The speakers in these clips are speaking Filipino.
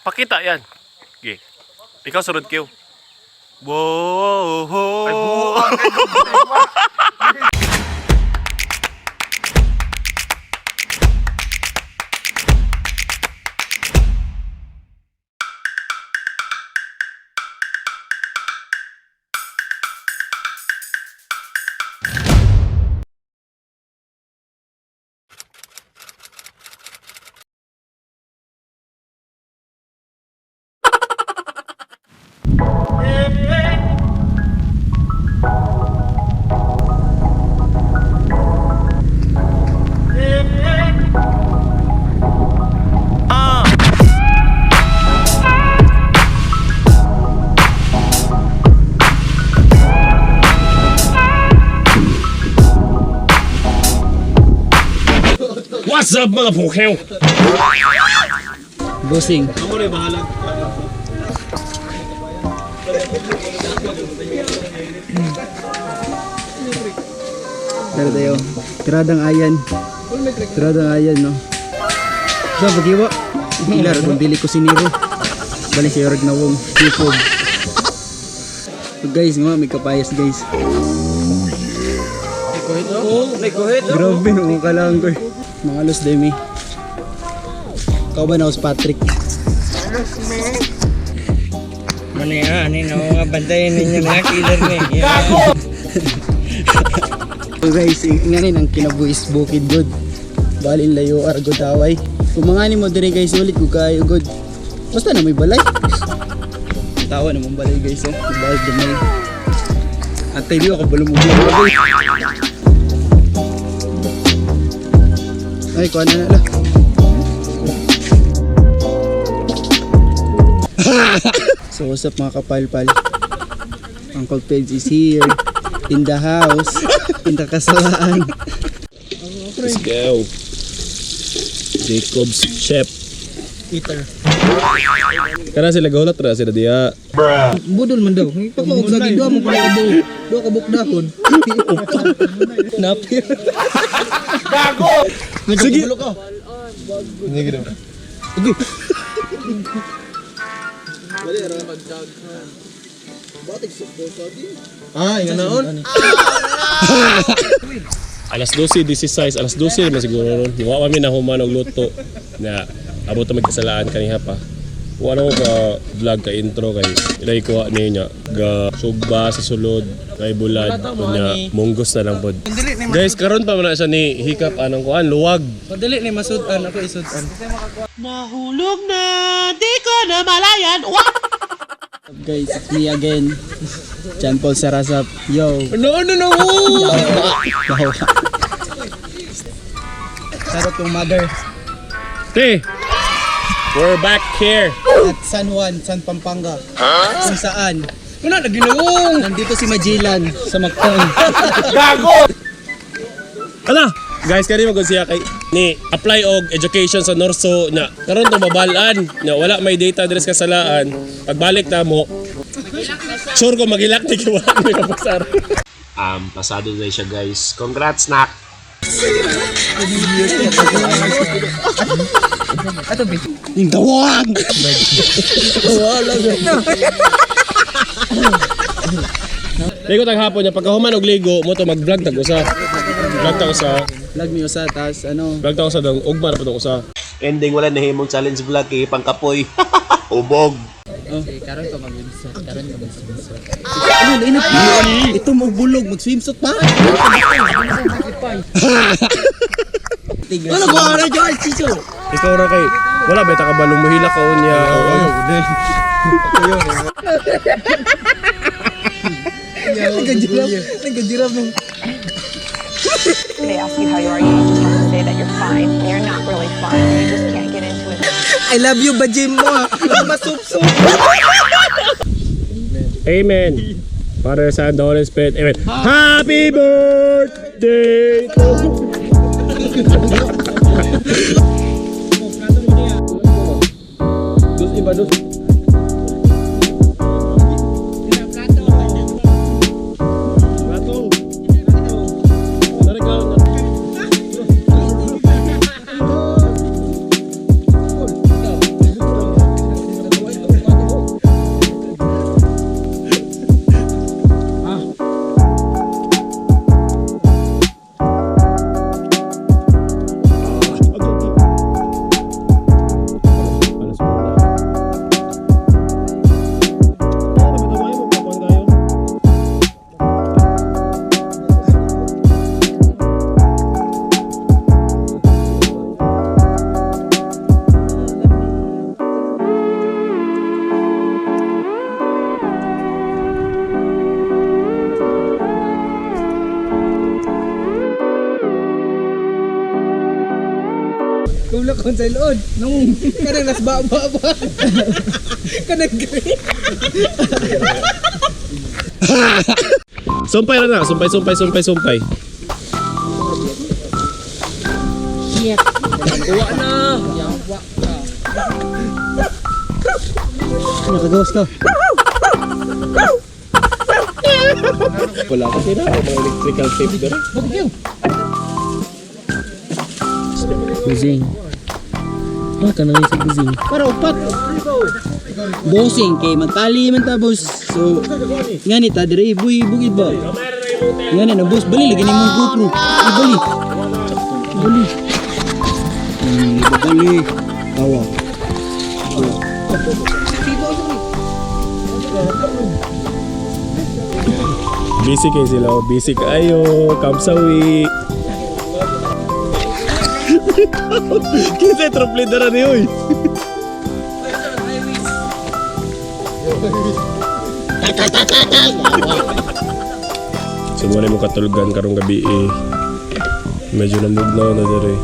Pakita yan. Okay. Ikaw sunod kayo. Wow! Ay, What's up mga pukhew? Bossing. Ako na yung bahalag. Pero tayo, tiradang ayan. Tiradang ayan, no? So, pag-iwa. Ilar, kung dili ko siniro. Balik sa yorag na wong. Tipog. So guys, nga, may kapayas guys. Grabe, no? Kailangan ko eh. Mga los demi. Ikaw ba na si Patrick? Ano yan? Ano nga bantayan ninyo mga killer na eh. So guys, ngayon ang kinabuhis bukid good. Balin layo argo taway. Kung mga mo dire guys, ulit ko kayo good. Basta na may balay. Tawa naman balay guys, oh. Balay dumay. At tayo ako balumuglang. Ay, kuha na lang. So what's up mga kapalpal? Uncle Peds is here in the house, in the Casalaan. Let's go. Jacob's Chef. Eater. Karena sila gaulat ra sila dia. Budol man daw. Pagkakog sa gidwa mo pala abo. Do ka bukdahon. Napir. Gago! Sige. Hindi gano'n. Okay. Bali ra magdag. Batik sa bosabi. Ah, yung ganoon? Alas 12, this is size. Alas 12 na siguro ron. Wa kami na human og luto na abot ta magkasalaan kaniha pa. Wala ko ka vlog ka intro kay ilay ko niya ga sugba sa sulod kay bulad kunya munggos na lang pod. Guys, karon pa man na siya ni hikap anong kuan luwag. Madali ni masudan ako isudan. Nahulog na, di ko na malayan. Guys, it's me again. John Paul Sarasap. Yo. No. Sarap yung mother. Hey, we're back here. At San Juan, San Pampanga. Kung saan? Wala na ginawong! Nandito si Magellan sa Macton. Gago! Ala, guys, kani magud siya kay ni apply og education sa Norso nya. Karon to mabalaan nya wala may data diri sa Casalaan. Pagbalik na mo. Sure ko magilak ni kiwa ni kapagsar. Pasado na siya guys. Congrats nak. Ato ba? Yung dawag! Wala na. Ligo tag hapon niya pagkahuman og ligo mo to mag-vlog tag usa. Vlog tag usa. Vlog mi usa tas ano? Vlog tag usa dang ugma na pud usa. Ending wala na himong challenge vlog kay pangkapoy. Ubog. Oh, karon ko mag-swimsuit. Karon ko mag-swimsuit. Ano init? Ito mo bulog mag-swimsuit pa? Ano ba na dyan, Chicho? Ikaw ra kay wala ba ta ka balong mohila ka unya. Nagkajirap nung They ask you how you are, you just have to say that you're fine. When you're not really fine, you just can't get into it. I love you ba Jim mo? Masup-sup. Amen. Father, Son, the Holy Spirit. Amen. Happy birthday to Dus iba dus. Sa ilood. Nung kanang nas baba ba. Kanang green. Sumpay na na. Sumpay. Uwa na. Nakagawas ka. Wala ka sila. Mga electrical tape doon. Busing. Ka na sa busing. Para upat. Bossing kay magtali man ta boss. So ngani ta dire bugid ba? Ngani na boss bali lagi ni mong GoPro. Bali. Bali. Tawa. Busy kayo sila. Busy kayo. Kamsawi. Kita triple na rin yun. Sumuli mo katulgan karong gabi eh. Medyo namugnaw na dere.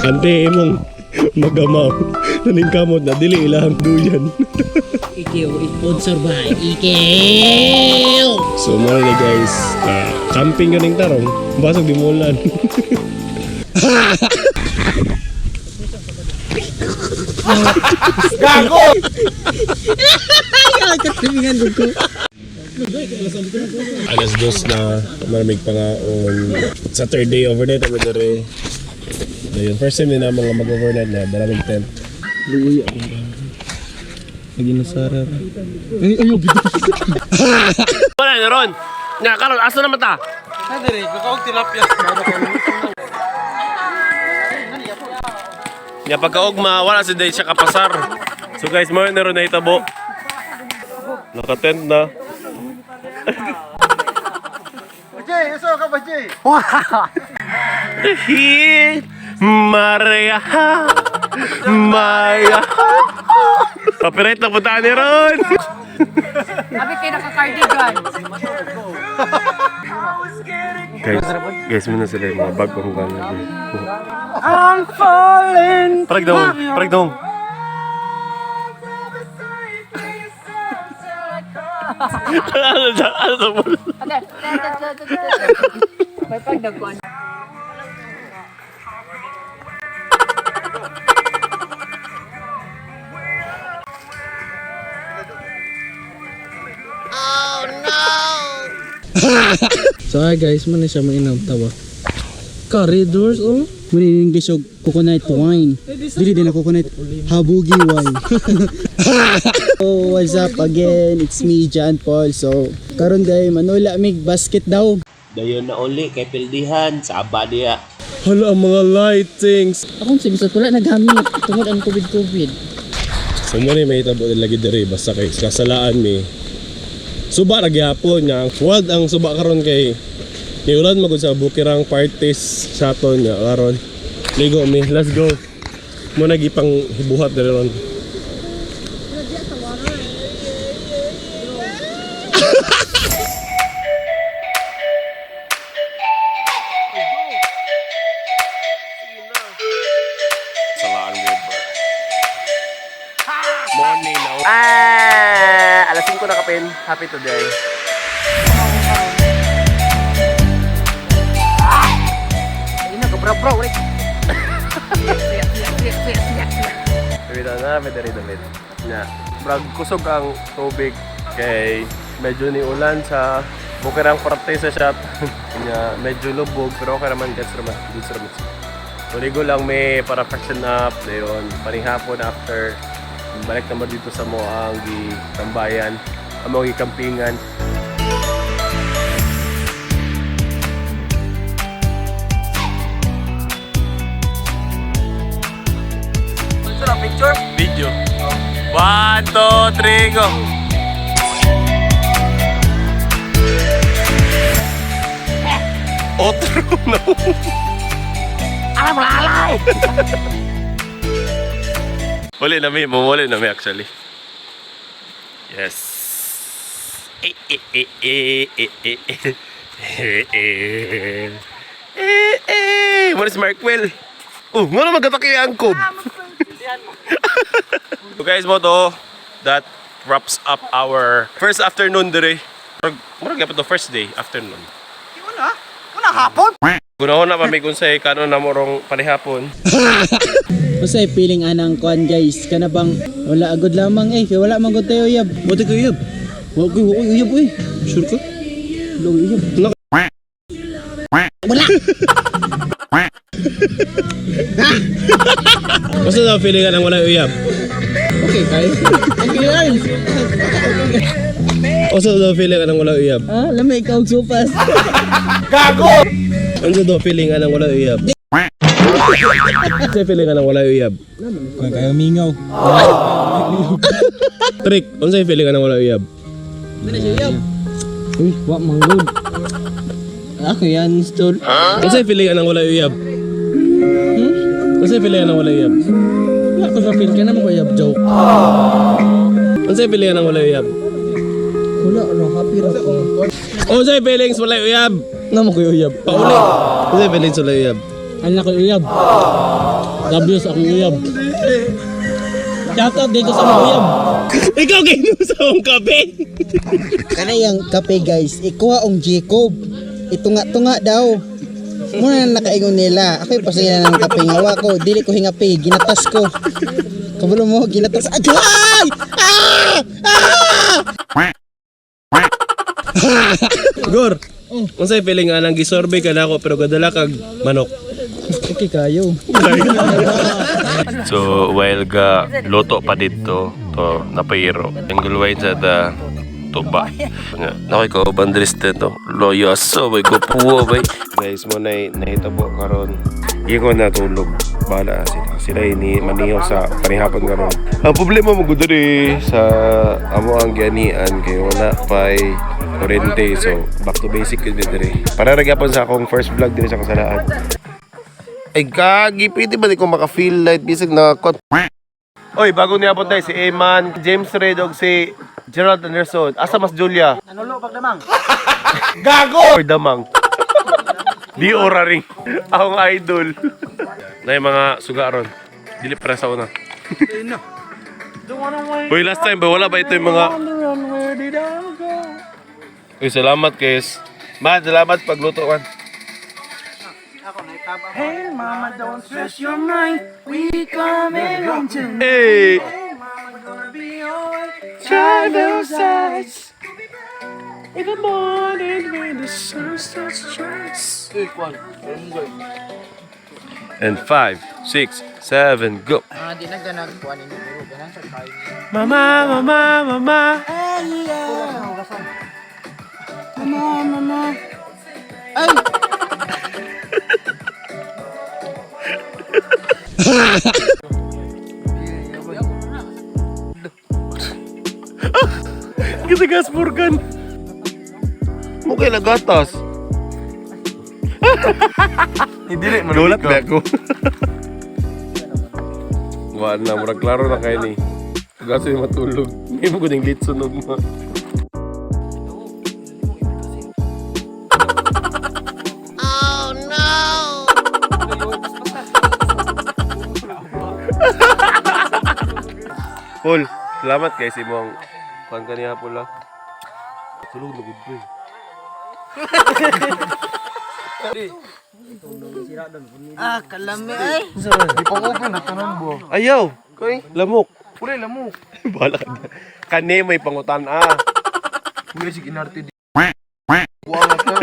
Ante imong magamaw. Naning kamot na dili ilang duyan. Ikaw sponsor ba? Ikaw. So muna ni guys, camping yun yung tarong. Basag di mulan. Gago! Alas 2 na, maramig pa nga on Saturday overnight kami dere. Ayun, first time din na mga mag-overnight na dalamig tent. Luwi ako. Lagi na Sara. Ayaw gid. Wala na ron. Nga karon asa na mata? Nadire, kakaog tilapia. Nga pagkaugma wala si day siya kapasar. So guys, mo na ron na hitabo. Naka-tent na. Jay, iso ka ba, Jay? Maria Maya. Copyright na puntaan ni Ron. Abi kayo naka-cardigan. Guys muna sila yung mga bag kong gano'n. I'm falling. Parag dong. Ano sa mo? May pagdagwan. So hi guys, man siya mainom tawa. Corridors oh. Muni English og coconut wine. Dili din na coconut habugi wine. So what's up again? It's me John Paul. So karon guys, manula mig basket daw. Dayon na uli kay pildihan sa abadiya. Hala ang mga lightings. Akong sa bisat wala naghamit tungod ang COVID. So muna may hitabo lagi diri basta kay Casalaan mi. Suba ra gyapon nya. Wild ang suba karon kay niulan magud sa bukirang parties sa aton nya karon. Ligo mi, let's go. Muna gipang hibuhat diri ron. Morning now. Alas 5 na kapin. Happy today. Ayun na, bro, wait. May dari-damit na brag kusog ang tubig kay medyo ni ulan sa bukirang parte sa shop. Kanya medyo lubog pero okay naman gets naman. Tuligo lang may para fashion up dayon panihapon after balik naman dito sa mo ang tambayan among ikampingan. Picture? Video. 1, 2, 3, go! Otro na. Alam mo, lalay! Muli na may actually. Yes. What is Markwell? Oh, nga naman katakiangkob. So guys mo to, that wraps up our first afternoon dire. Murag gyapon to first day afternoon. Una hapon? Gunahon na pamig unsay kanon na morong panihapon. Usay feeling anang kuan guys, kana bang wala agad lamang kay wala man gud tayo uyab. Buti ko uyab. Wa ko uyab oy. Sure ka? Wala uyab. Wala. Basta daw feeling ka nang wala uyab. Okay guys. Okay guys. Basta daw feeling ka nang wala uyab. Ah, lamay ikaw og sopas. Ano daw feeling ka nang wala uyab? Basta feeling ka nang wala uyab. Kuan kayo mingaw. Trick, unsay feeling ka nang wala uyab? Dili siya uyab. Uy, wa manggod. Ako yan, stol. Unsay feeling ka nang wala uyab? Unsay feeling ka nang wala uyab? Wala ko sa feel ka naman ko uyab joke. Unsay feeling ka nang wala uyab? Wala, happy ra ko. Unsay feelings wala uyab? Naman ko uyab. Pauli. Unsay feelings wala uyab? Ano ko uyab? Gabios ako uyab. Shoutout dito sa mga uyab. Ikaw ginom sa akong kape. Kanayang kape guys, ikuha ang Jacob. Itunga-tunga daw. Muna na nakaingon nila. Ako'y pasaya ng kape ngawa ko. Dili ko hingapi, ginatas ko. Kabalo mo, ginatas. Agay! Gor. Unsay feeling nga nang gisorbe ka nako pero gadala kag manok. Okay kayo. So while ga loto pa dito to napayro. Ang gulway sa da tuba. Nakoy ko bandris to. Loyas so may gupuo bay. Guys mo nay nahitabo karon. Iko na tulog. Bala sila. Sila ini maniho sa panihapon karon. Ang problema mo gud diri sa amo ang gianian kay wala pay oriente, so back to basic yun diri. Para nagyapon sa akong first vlog diri sa Casalaan. Ay gagi, pwede ba di ko maka-feel light bisig na kot. Oy, bago niabot tayo si Eman, James Red og si Gerald Anderson. Asa mas Julia? Nanulo pag damang. Gago! Or damang. Di ora ring. Akong idol. Na yung mga suga ron. Dili para sa una. Uy, last time ba wala ba ito yung mga... Uy, salamat guys. Man, salamat pagluto kan. Hey mama, don't stress your mind. We coming home tonight. Hey! Hey mama, gonna be alright. Try those eyes. In the morning when the sun starts to rise. And 5, 6, 7, go. Di na ganag kuan ni buro ganan sa kain. Mama, mama, mama. Mama. Ay! Kita gas purkan. Mukha na gatas. Hindi rin, Gulat na ako. Wala na, murag klaro na kayo ni. Gaso yung matulog. Hindi mo kuning lit sunog mo. Paul, salamat guys si mong kuhan ka niya pula. Tulog na good boy. Kalami ay. Di pa open, natanan mo. Ayaw! Koy, lamok. Pure, lamok. Bala ka na. Kani may pangutan Pure, sige inarte di. Wow, ito.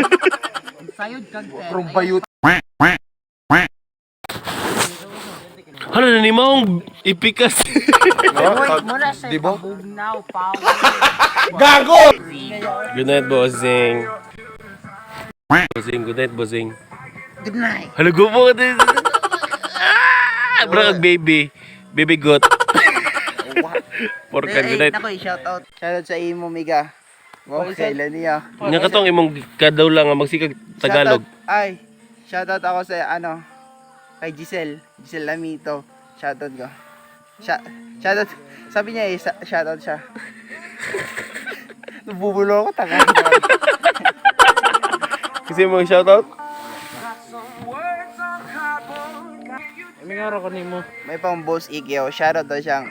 Sayod kag From bayot. Ano na ni maong ipikas? muna sa Diba? bugnaw pa. Gago! Good night, bossing. Bossing, good night, bossing. Good night. Halago mo ka din. Bro, baby. Baby goat. Porkan, good night. Nakoy, shoutout. Shoutout sa imo, Miga. Wow, kailan niya. Nga katong imong kadaw lang nga magsikag Tagalog. Shoutout ako sa kay Giselle Lamito. Shoutout ko. Shoutout. Sabi niya shoutout siya. Nabubulo ako, tanga. Kasi mo shoutout? May araw ko nimo. May pang boss Ikeo. Shoutout daw siyang.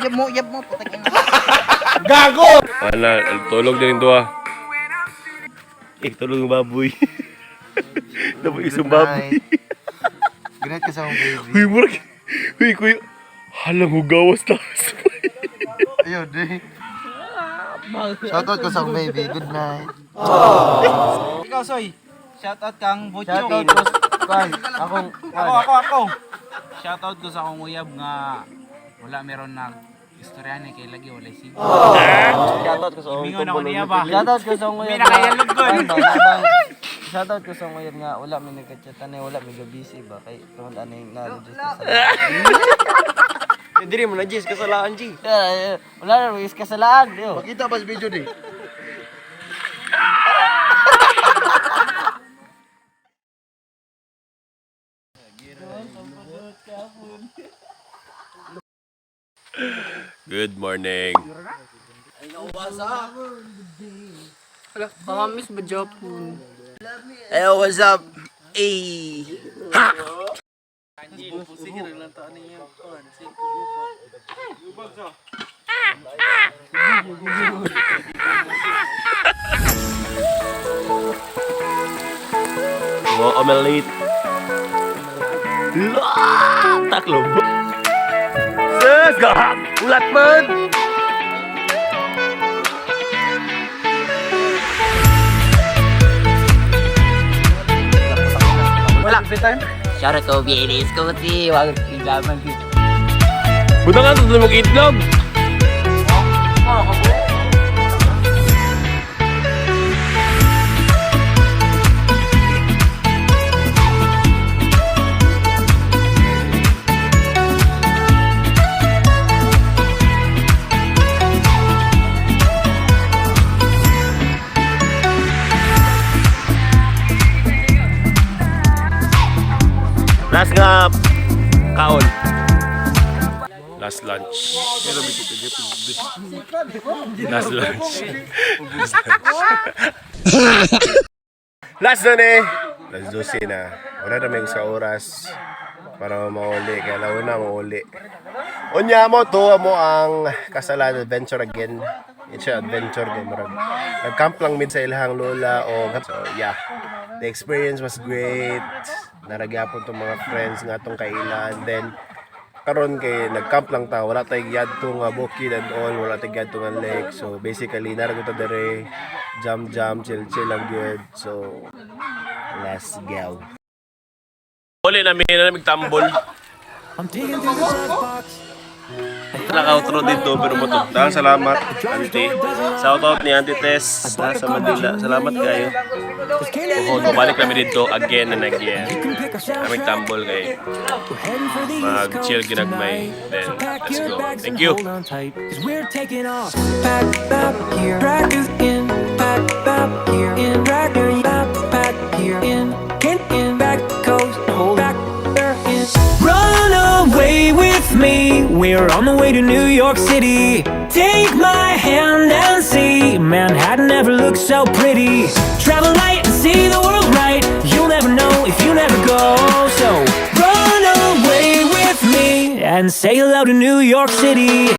Yab mo, putang ina. Ana, tulog din to ah. Tulog ng baboy. Dapat isang baboy. Great ka sa akong baby. Huy, murag. Huy, kuya. Halang hugawas taas. Ayun, eh. Shoutout ko sa akong baby. Good night. Ikaw, Soy. Shoutout kang Butyo. Shoutout ko Ako. Shoutout ko sa akong uyab nga wala meron na istorya ni kay lagi wala si. Shoutout ko sa Mingon ako niya ba? Shoutout ko sa May nakayalog ko. Shoutout ko sa nguyab nga wala may nagka-chatan wala may busy ba kay tungod ani na just sa. Diri mo na Jis Casalaan G. Wala na Jis Casalaan. Makita pa sa video ni. Good morning. Kakamis ba Japon? Hey, what's up? Hey. Wow, omelette. Taklo. Segak! Ulat man! Wala bitan. Shoutout ko Bielis ko ti wag igaman ki. Buta nga ito mag-itlog! Last nga kaon. Last lunch. Last lunch. Last na eh. Last 12 na. Wala na may sa oras para mauli. Kaya lawa na mauli. Unya mo to mo ang Casalaan adventure again. It's an adventure game. Nag-camp lang mid sa ilahang Lola. So yeah. The experience was great. Naragyapon tong mga friends nga tong kailan. Then karon kay nag-camp lang ta, wala tay gyadto nga bukid and all, wala tay gyadto nga lake. So basically narago ta dire, jam chill lang gyud. So let's go. Uli na mi na tambol. Naka-outro dito pero matugtang. Salamat Antie. Shoutout ni Antie Tes sa Manila. Salamat kayo. Balik kami dito again and again. Kami tambol kay mag-chill ginagmay. Then let's go. Thank you. We're taking off. Back here. Back in. Back here. In. Back here. In. Back coast. Hold back. In. Run away with me. We're on the way to New York City. Take my hand and see Manhattan never looks so pretty. Travel light and see the world right. You'll never know if you never go. So run away with me and say hello to New York City.